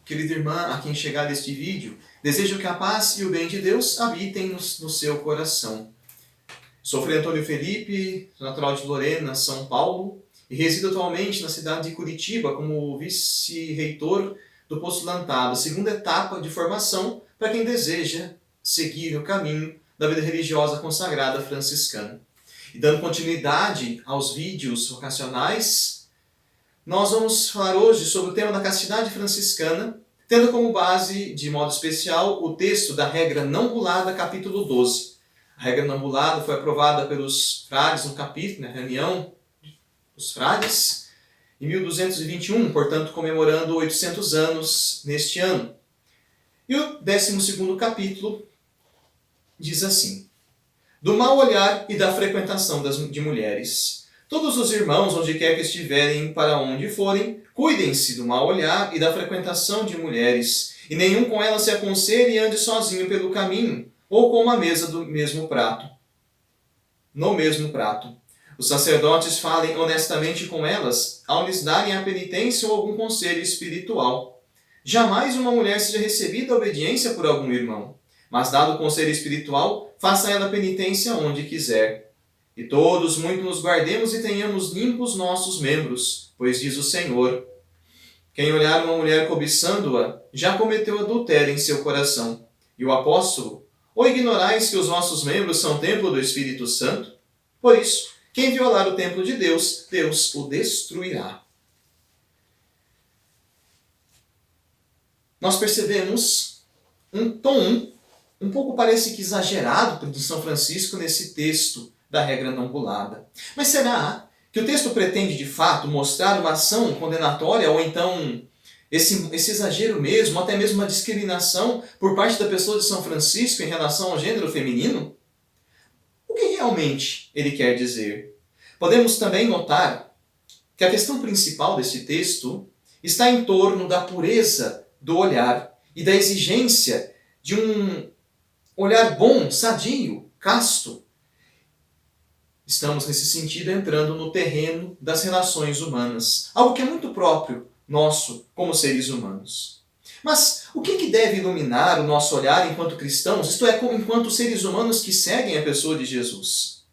querida irmã, a quem chegar este vídeo, desejo que a paz e o bem de Deus habitem no seu coração. Sou Frei Antônio Felipe, natural de Lorena, São Paulo, e resido atualmente na cidade de Curitiba como vice-reitor do Postulantado, segunda etapa de formação para quem deseja seguir o caminho da vida religiosa consagrada franciscana. E dando continuidade aos vídeos vocacionais, nós vamos falar hoje sobre o tema da castidade franciscana, tendo como base, de modo especial, o texto da Regra Não Bulada, capítulo 12. A Regra Não Bulada foi aprovada pelos frades no capítulo, na reunião dos frades, em 1221, portanto comemorando 800 anos neste ano. E o 12º capítulo diz assim: do mau olhar e da frequentação de mulheres. Todos os irmãos, onde quer que estiverem, para onde forem, cuidem-se do mau olhar e da frequentação de mulheres, e nenhum com elas se aconselhe e ande sozinho pelo caminho, ou com uma mesa do mesmo prato. No mesmo prato. Os sacerdotes falem honestamente com elas, ao lhes darem a penitência ou algum conselho espiritual. Jamais uma mulher seja recebida a obediência por algum irmão, mas dado o conselho espiritual, faça ela penitência onde quiser. E todos muito nos guardemos e tenhamos limpos nossos membros, pois diz o Senhor: quem olhar uma mulher cobiçando-a, já cometeu adultério em seu coração. E o apóstolo: ou ignorais que os vossos membros são templo do Espírito Santo? Por isso, quem violar o templo de Deus, Deus o destruirá. Nós percebemos um tom um pouco parece que exagerado de São Francisco nesse texto da Regra Não Bulada. Mas será que o texto pretende de fato mostrar uma ação condenatória ou então esse exagero mesmo, até mesmo uma discriminação por parte da pessoa de São Francisco em relação ao gênero feminino? O que realmente ele quer dizer? Podemos também notar que a questão principal deste texto está em torno da pureza do olhar e da exigência de um olhar bom, sadio, casto. Estamos, nesse sentido, entrando no terreno das relações humanas. Algo que é muito próprio nosso como seres humanos. Mas o que deve iluminar o nosso olhar enquanto cristãos, isto é, enquanto seres humanos que seguem a pessoa de Jesus?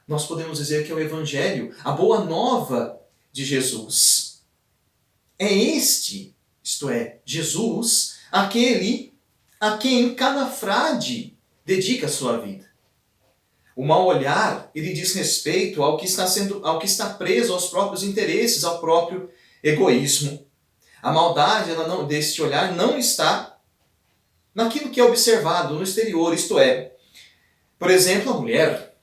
Nós podemos dizer que é o Evangelho, a boa nova de Jesus. É este, isto é, Jesus, aquele a quem cada frade dedica a sua vida. O mau olhar, ele diz respeito ao que está preso aos próprios interesses, ao próprio egoísmo. A maldade deste olhar não está naquilo que é observado no exterior, isto é, por exemplo, a mulher,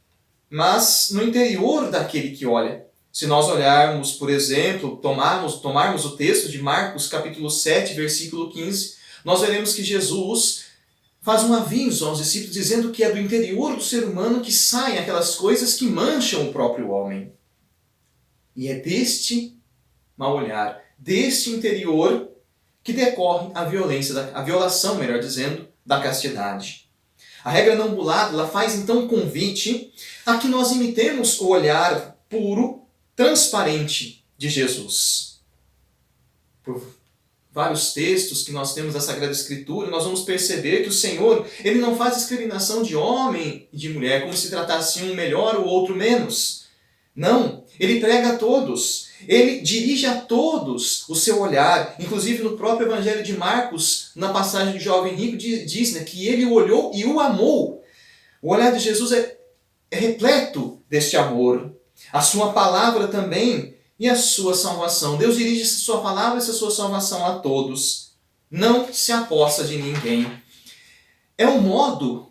mas no interior daquele que olha. Se nós olharmos, por exemplo, tomarmos o texto de Marcos, capítulo 7, versículo 15, nós veremos que Jesus faz um aviso aos discípulos dizendo que é do interior do ser humano que saem aquelas coisas que mancham o próprio homem. E é deste mau olhar, deste interior, que decorre a violação, melhor dizendo, da castidade. A Regra Não Bulada, ela faz então um convite a que nós imitemos o olhar puro, transparente de Jesus. Por vários textos que nós temos da Sagrada Escritura, nós vamos perceber que o Senhor, ele não faz discriminação de homem e de mulher, como se tratasse um melhor ou outro menos. Não, ele prega a todos, ele dirige a todos o seu olhar. Inclusive no próprio Evangelho de Marcos, na passagem do jovem rico, diz que ele o olhou e o amou. O olhar de Jesus é repleto deste amor. A sua palavra também e a sua salvação. Deus dirige a sua palavra e a sua salvação a todos. Não se aposta de ninguém. É um modo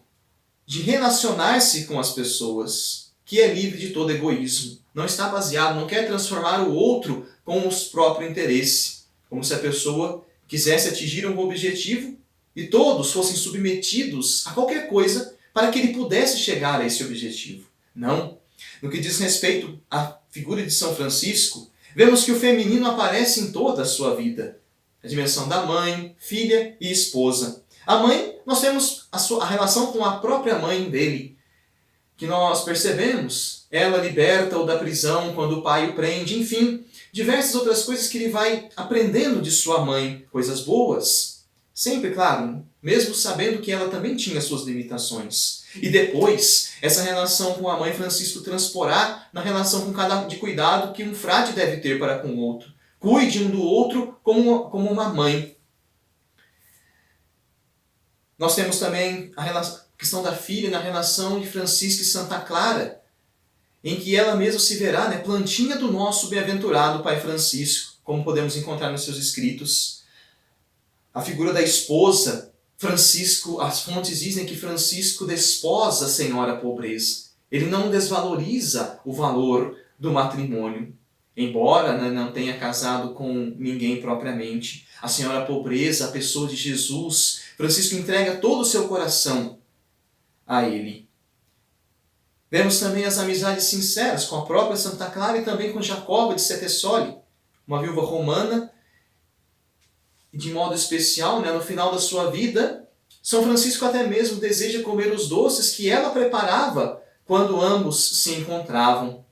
de relacionar-se com as pessoas que é livre de todo egoísmo. Não está baseado, não quer transformar o outro com o próprio interesse. Como se a pessoa quisesse atingir um objetivo e todos fossem submetidos a qualquer coisa para que ele pudesse chegar a esse objetivo. Não. No que diz respeito à figura de São Francisco, vemos que o feminino aparece em toda a sua vida. A dimensão da mãe, filha e esposa. A mãe, nós temos a relação com a própria mãe dele, que nós percebemos. Ela liberta-o da prisão quando o pai o prende, enfim. diversas outras coisas que ele vai aprendendo de sua mãe, coisas boas. Sempre, claro, mesmo sabendo que ela também tinha suas limitações. E depois, essa relação com a mãe, Francisco transporar na relação com cada de cuidado que um frade deve ter para com o outro. Cuide um do outro como uma mãe. Nós temos também a questão da filha na relação de Francisco e Santa Clara, em que ela mesma se verá, plantinha do nosso bem-aventurado Pai Francisco, como podemos encontrar nos seus escritos. A figura da esposa, Francisco, as fontes dizem que Francisco desposa a senhora pobreza. Ele não desvaloriza o valor do matrimônio. Embora não tenha casado com ninguém propriamente, a senhora pobreza, a pessoa de Jesus, Francisco entrega todo o seu coração a ele. Vemos também as amizades sinceras com a própria Santa Clara e também com Jacoba de Setesoli, uma viúva romana. E de modo especial, no final da sua vida, São Francisco até mesmo deseja comer os doces que ela preparava quando ambos se encontravam.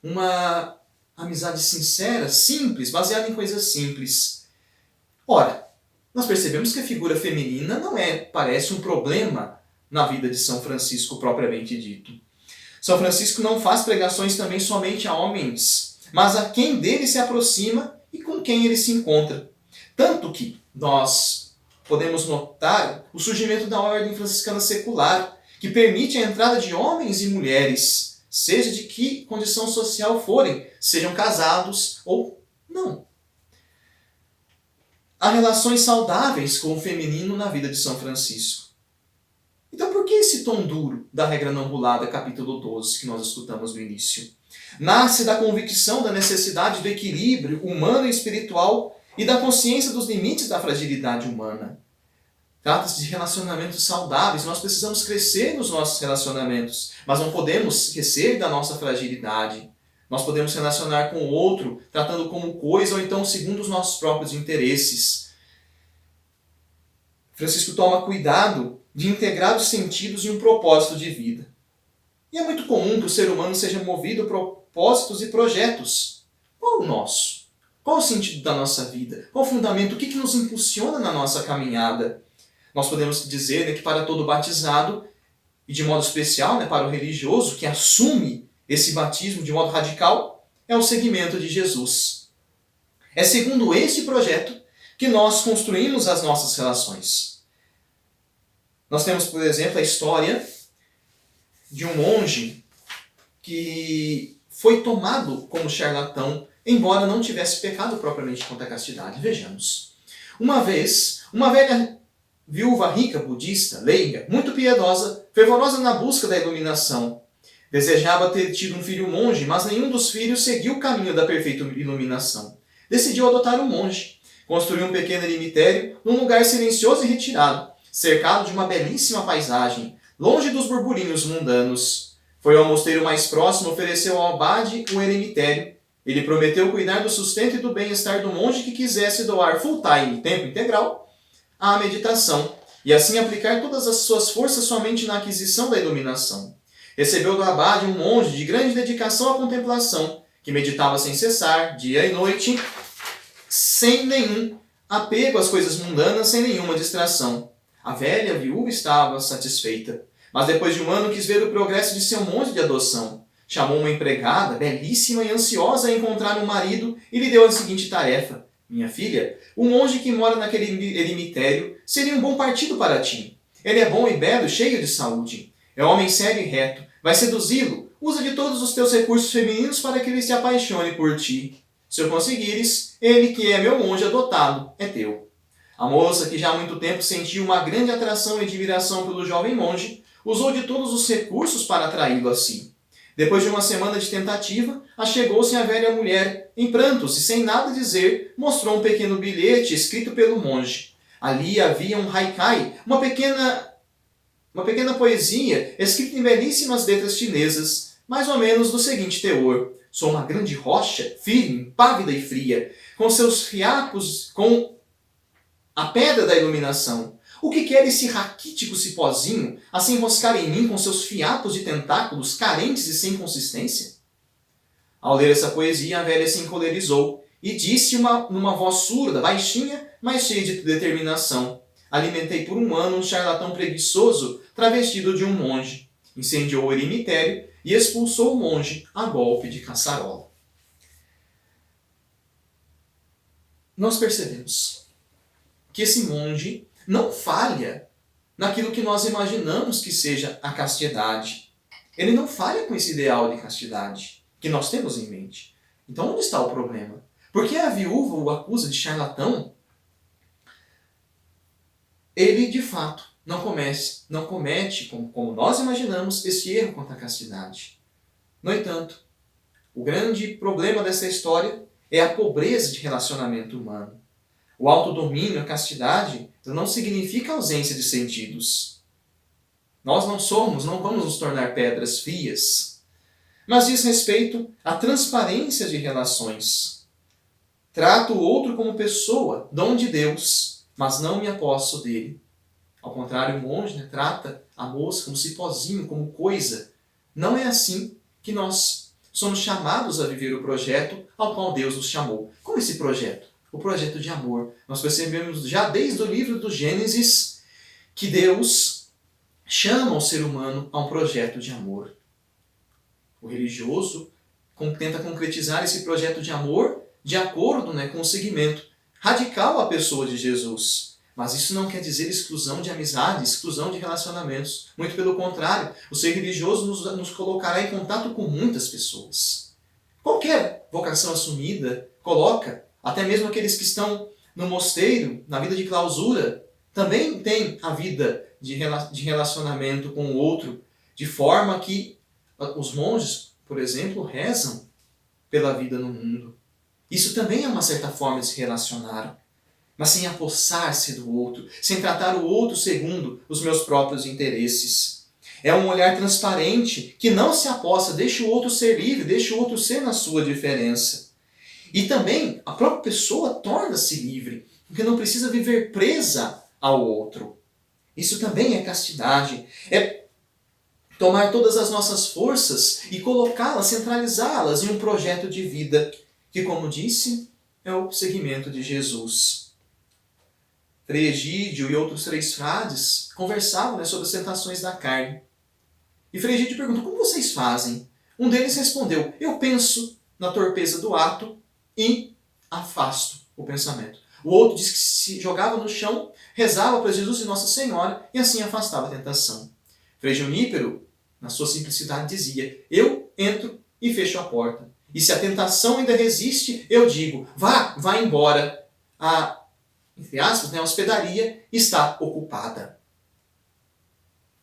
Uma amizade sincera, simples, baseada em coisas simples. Ora, nós percebemos que a figura feminina não parece um problema na vida de São Francisco propriamente dito. São Francisco não faz pregações também somente a homens, mas a quem dele se aproxima e com quem ele se encontra. Tanto que nós podemos notar o surgimento da ordem franciscana secular, que permite a entrada de homens e mulheres, seja de que condição social forem, sejam casados ou não. Há relações saudáveis com o feminino na vida de São Francisco. Então por que esse tom duro da regra não bulada, capítulo 12, que nós escutamos no início? Nasce da convicção da necessidade do equilíbrio humano e espiritual e da consciência dos limites da fragilidade humana. Trata-se de relacionamentos saudáveis. Nós precisamos crescer nos nossos relacionamentos, mas não podemos esquecer da nossa fragilidade. Nós podemos relacionar com o outro, tratando como coisa ou então segundo os nossos próprios interesses. Francisco toma cuidado de integrar os sentidos e um propósito de vida. E é muito comum que o ser humano seja movido a propósitos e projetos. Qual o nosso? Qual o sentido da nossa vida? Qual o fundamento? O que nos impulsiona na nossa caminhada? Nós podemos dizer que para todo batizado, e de modo especial para o religioso que assume esse batismo de modo radical, é o seguimento de Jesus. É segundo esse projeto que nós construímos as nossas relações. Nós temos, por exemplo, a história de um monge que foi tomado como charlatão, embora não tivesse pecado propriamente contra a castidade. Vejamos. Uma vez, uma velha viúva rica, budista, leiga, muito piedosa, fervorosa na busca da iluminação, desejava ter tido um filho monge, mas nenhum dos filhos seguiu o caminho da perfeita iluminação. Decidiu adotar um monge. Construiu um pequeno eremitério num lugar silencioso e retirado, cercado de uma belíssima paisagem, longe dos burburinhos mundanos. Foi ao mosteiro mais próximo, ofereceu ao abade um eremitério. Ele prometeu cuidar do sustento e do bem-estar do monge que quisesse doar full-time, tempo integral, à meditação, e assim aplicar todas as suas forças somente na aquisição da iluminação. Recebeu do abade um monge de grande dedicação à contemplação, que meditava sem cessar, dia e noite, sem nenhum apego às coisas mundanas, sem nenhuma distração. A velha viúva estava satisfeita, mas depois de um ano quis ver o progresso de seu monge de adoção. Chamou uma empregada, belíssima e ansiosa a encontrar um marido, e lhe deu a seguinte tarefa: minha filha, o monge que mora naquele eremitério seria um bom partido para ti. Ele é bom e belo, cheio de saúde. É homem sério e reto. Vai seduzi-lo. Usa de todos os teus recursos femininos para que ele se apaixone por ti. Se o conseguires, ele que é meu monge adotado é teu. A moça, que já há muito tempo sentia uma grande atração e admiração pelo jovem monge, usou de todos os recursos para atraí-lo a si. Depois de uma semana de tentativa, achegou-se a velha mulher, em prantos e sem nada dizer, mostrou um pequeno bilhete escrito pelo monge. Ali havia um haikai, uma pequena poesia escrita em belíssimas letras chinesas, mais ou menos do seguinte teor: sou uma grande rocha, firme, impávida e fria, com seus fiapos, com a pedra da iluminação. O que quer esse raquítico cipózinho a se enroscar em mim com seus fiapos de tentáculos carentes e sem consistência? Ao ler essa poesia, a velha se encolerizou e disse numa voz surda, baixinha, mas cheia de determinação: alimentei por 1 ano um charlatão preguiçoso travestido de um monge. Incendiou o eremitério e expulsou o monge a golpe de caçarola. Nós percebemos que esse monge não falha naquilo que nós imaginamos que seja a castidade. Ele não falha com esse ideal de castidade que nós temos em mente. Então onde está o problema? Porque a viúva o acusa de charlatão, ele de fato não comete como nós imaginamos, esse erro contra a castidade. No entanto, o grande problema dessa história é a pobreza de relacionamento humano. O autodomínio, a castidade, não significa ausência de sentidos. Nós não vamos nos tornar pedras frias, mas diz respeito à transparência de relações. Trato o outro como pessoa, dom de Deus, mas não me aposto dele. Ao contrário, o monge trata a moça como cipózinho, como coisa. Não é assim que nós somos chamados a viver o projeto ao qual Deus nos chamou. Como esse projeto? O projeto de amor. Nós percebemos já desde o livro do Gênesis que Deus chama o ser humano a um projeto de amor. O religioso tenta concretizar esse projeto de amor de acordo com o seguimento radical à pessoa de Jesus. Mas isso não quer dizer exclusão de amizade, exclusão de relacionamentos. Muito pelo contrário, o ser religioso nos colocará em contato com muitas pessoas. Qualquer vocação assumida coloca, até mesmo aqueles que estão no mosteiro, na vida de clausura, também tem a vida de relacionamento com o outro, de forma que os monges, por exemplo, rezam pela vida no mundo. Isso também é uma certa forma de se relacionar, mas sem apossar-se do outro, sem tratar o outro segundo os meus próprios interesses. É um olhar transparente que não se apossa, deixa o outro ser livre, deixa o outro ser na sua diferença. E também a própria pessoa torna-se livre, porque não precisa viver presa ao outro. Isso também é castidade. É tomar todas as nossas forças e colocá-las, centralizá-las em um projeto de vida que, como disse, é o seguimento de Jesus. Frei Egídio e outros 3 frades conversavam sobre as tentações da carne. E Frei Egídio perguntou: como vocês fazem? Um deles respondeu: eu penso na torpeza do ato e afasto o pensamento. O outro disse que se jogava no chão, rezava para Jesus e Nossa Senhora e assim afastava a tentação. Frei Junípero, na sua simplicidade, dizia: eu entro e fecho a porta. E se a tentação ainda resiste, eu digo: vá embora. Entre aspas, a hospedaria está ocupada.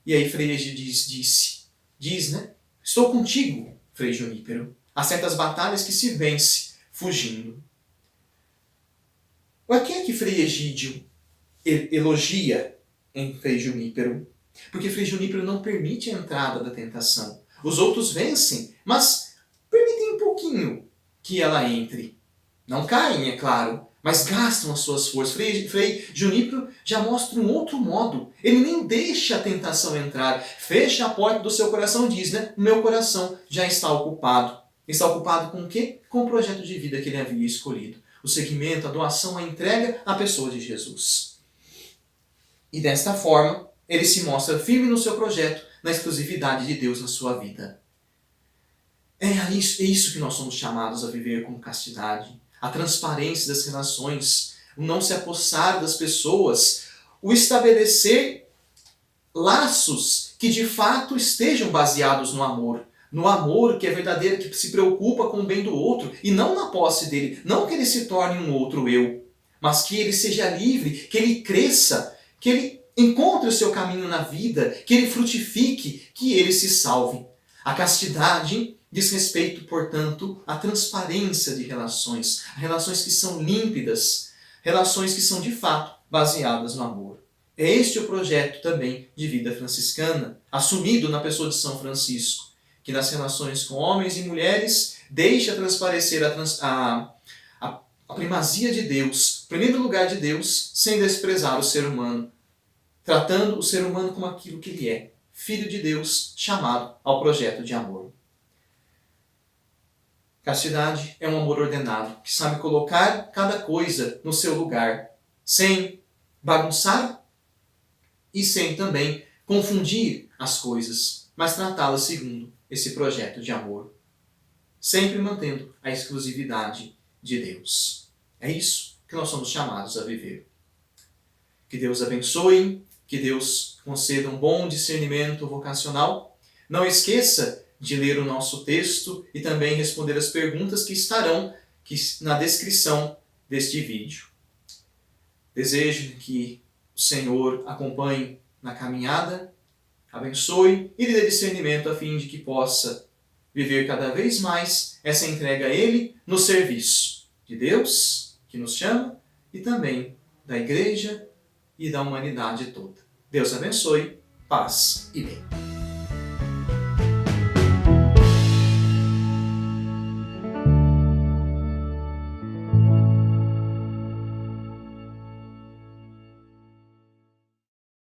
E aí Frei Egídio diz, estou contigo, Frei Junípero. Há certas batalhas que se vence fugindo. O que é que Frei Egídio elogia em Frei Junípero? Porque Frei Junípero não permite a entrada da tentação. Os outros vencem, mas permitem um pouquinho que ela entre. Não caem, é claro, mas gastam as suas forças. Frei Junípero já mostra um outro modo. Ele nem deixa a tentação entrar. Fecha a porta do seu coração e diz, o meu coração já está ocupado. Está ocupado com o quê? Com o projeto de vida que ele havia escolhido. O seguimento, a doação, a entrega à pessoa de Jesus. E desta forma, ele se mostra firme no seu projeto, na exclusividade de Deus na sua vida. É isso que nós somos chamados a viver com castidade. A transparência das relações, o não se apossar das pessoas, o estabelecer laços que de fato estejam baseados no amor. No amor que é verdadeiro, que se preocupa com o bem do outro e não na posse dele. Não que ele se torne um outro eu, mas que ele seja livre, que ele cresça, que ele encontre o seu caminho na vida, que ele frutifique, que ele se salve. A castidade diz respeito, portanto, à transparência de relações que são límpidas, relações que são de fato baseadas no amor. É este o projeto também de vida franciscana, assumido na pessoa de São Francisco, que nas relações com homens e mulheres deixa transparecer a primazia de Deus, o primeiro lugar de Deus, sem desprezar o ser humano, tratando o ser humano como aquilo que ele é, filho de Deus, chamado ao projeto de amor. Castidade é um amor ordenado, que sabe colocar cada coisa no seu lugar, sem bagunçar e sem também confundir as coisas, mas tratá-las segundo esse projeto de amor, sempre mantendo a exclusividade de Deus. É isso que nós somos chamados a viver. Que Deus abençoe, que Deus conceda um bom discernimento vocacional. Não esqueça de ler o nosso texto e também responder as perguntas que estarão na descrição deste vídeo. Desejo que o Senhor acompanhe na caminhada, abençoe e lhe dê discernimento a fim de que possa viver cada vez mais essa entrega a Ele no serviço de Deus, que nos chama, e também da Igreja e da humanidade toda. Deus abençoe, paz e bem.